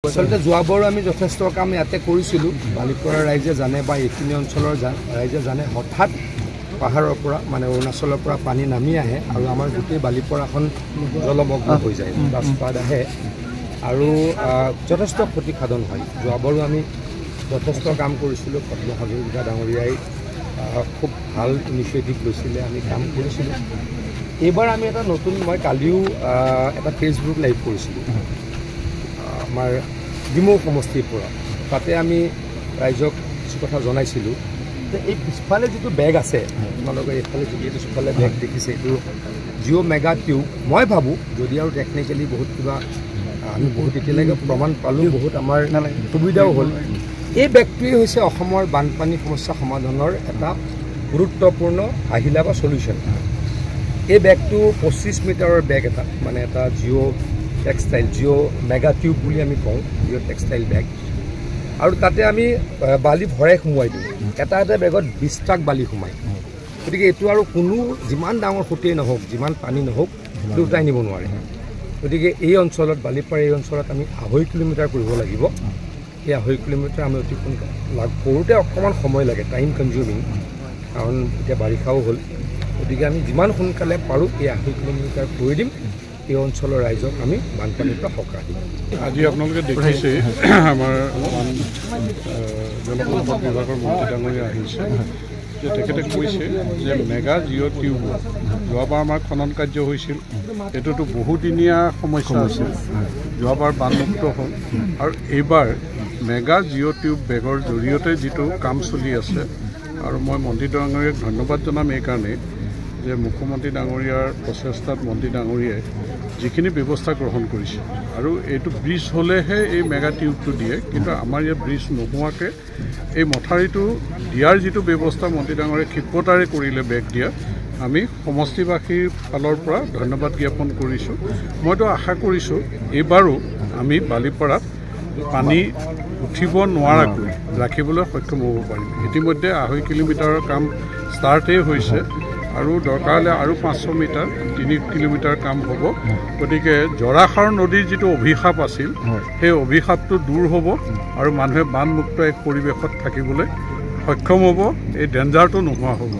আসলে যোৱাবাৰ আমি যথেষ্ট কাম ইয়াতে কৰিছিলোঁ বালিপৰা ৰাইজে জানে বা এইখিনি অঞ্চলৰ ৰাইজে জানে হঠাৎ পাহাৰৰ পৰা মানে অৰুণাচলৰ পৰা পানী নামি আহে আৰু আমাৰ গোটেই বালিপৰাখন জলমগ্ন হৈ যায় ৰাস্তাত আহে আৰু যথেষ্ট ক্ষতিসাধন হয় যোৱাবাৰো আমি যথেষ্ট কাম কৰিছিলোঁ পদ্ম হাজৰিকা ডাঙৰীয়াই খুব ভাল ইনিচিয়েটিভ লৈছিলে আমি কাম কৰিছিলোঁ এইবাৰ আমি এটা নতুন মই কালিও এটা ফেচবুক লাইভ কৰিছিলোঁ আমাৰ ডিমৌ সমষ্টিৰ পৰা তাতে আমি ৰাইজক কিছু কথা জনাইছিলোঁ যে এই পিছফালে যিটো বেগ আছে আপোনালোকে এইফালে যিটো পিছফালে বেগ দেখিছে এইটো জিঅ' মেগা টিউব মই ভাবোঁ যদি আৰু টেকনিকেলি বহুত কিবা আমি বহুত এতিয়ালৈকে প্ৰমাণ পালোঁ বহুত আমাৰ সুবিধাও হ'ল এই বেগটোৱেই হৈছে অসমৰ বানপানী সমস্যা সমাধানৰ এটা গুৰুত্বপূৰ্ণ আহিলা বা চলিউশ্যন এই বেগটো 25 মিটাৰৰ বেগ এটা মানে এটা Jio' textile Jio' mega tube বুলি আমি কওঁ জিঅ' টেক্সটাইল বেগ আৰু তাতে আমি বালি ভৰাই সোমোৱাই দিওঁ এটা এটা বেগত 20 ট্ৰাক বালি সোমায় গতিকে এইটো আৰু কোনো যিমান ডাঙৰ খুঁটেই নহওক যিমান পানী নহওক সেইটো উঠাই নিব নোৱাৰে গতিকে এই অঞ্চলত বালিপাৰা এই অঞ্চলত আমি 2.5 কিলোমিটাৰ কৰিব লাগিব এই 2.5 কিলোমিটাৰ আমি অতি সোনকালে কৰোঁতে অকণমান সময় লাগে টাইম কনজিউমিং কাৰণ এতিয়া বাৰিষাও হ'ল গতিকে আমি যিমান সোনকালে পাৰোঁ এই 2.5 কিলোমিটাৰ কৰি দিম এই অঞ্চলৰ ৰাইজক আমি বানপানীৰ পৰা সকাহ দিম আজি আপোনালোকে দেখিছে আমাৰ জলসম্পদ বিভাগৰ মন্ত্ৰী ডাঙৰীয়া আহিছে যে তেখেতে কৈছে যে মেগা জিঅ' টিউব যোৱাবাৰ আমাৰ খনন কাৰ্য হৈছিল এইটোতো বহুদিনীয়া সমস্যা আছিল যোৱাবাৰ বানমুক্ত হ'ল আৰু এইবাৰ মেগা জিঅ' টিউব বেগৰ জৰিয়তে যিটো কাম চলি আছে আৰু মই মন্ত্ৰী ডাঙৰীয়াক ধন্যবাদ জনাম এইকাৰণে যে মুখ্যমন্ত্ৰী ডাঙৰীয়াৰ প্ৰচেষ্টাত মন্ত্ৰী ডাঙৰীয়াই যিখিনি ব্যৱস্থা গ্ৰহণ কৰিছে আৰু এইটো ব্ৰিজ হ'লেহে এই মেগা টিউবটো দিয়ে কিন্তু আমাৰ ইয়াত ব্ৰিজ নোহোৱাকৈ এই মথাউৰিটো দিয়াৰ যিটো ব্যৱস্থা মন্ত্ৰী ডাঙৰীয়াই ক্ষিপ্ৰতাৰে কৰিলে বেগ দিয়া আমি সমষ্টিবাসীৰ ফালৰ পৰা ধন্যবাদ জ্ঞাপন কৰিছোঁ মইতো আশা কৰিছোঁ এইবাৰো আমি বালিপাৰাত পানী উঠিব নোৱাৰাকৈ ৰাখিবলৈ সক্ষম হ'ব পাৰিম ইতিমধ্যে 2.5 কিলোমিটাৰৰ কাম ষ্টাৰ্টেই হৈছে আৰু দৰকাৰ হ'লে আৰু 500 মিটাৰ 3 কিলোমিটাৰ কাম হ'ব গতিকে জৰাসাৰ নদীৰ যিটো অভিশাপ আছিল সেই অভিশাপটো দূৰ হ'ব আৰু মানুহে বানমুক্ত এক পৰিৱেশত থাকিবলৈ সক্ষম হ'ব এই ডেঞ্জাৰটো নোহোৱা হ'ব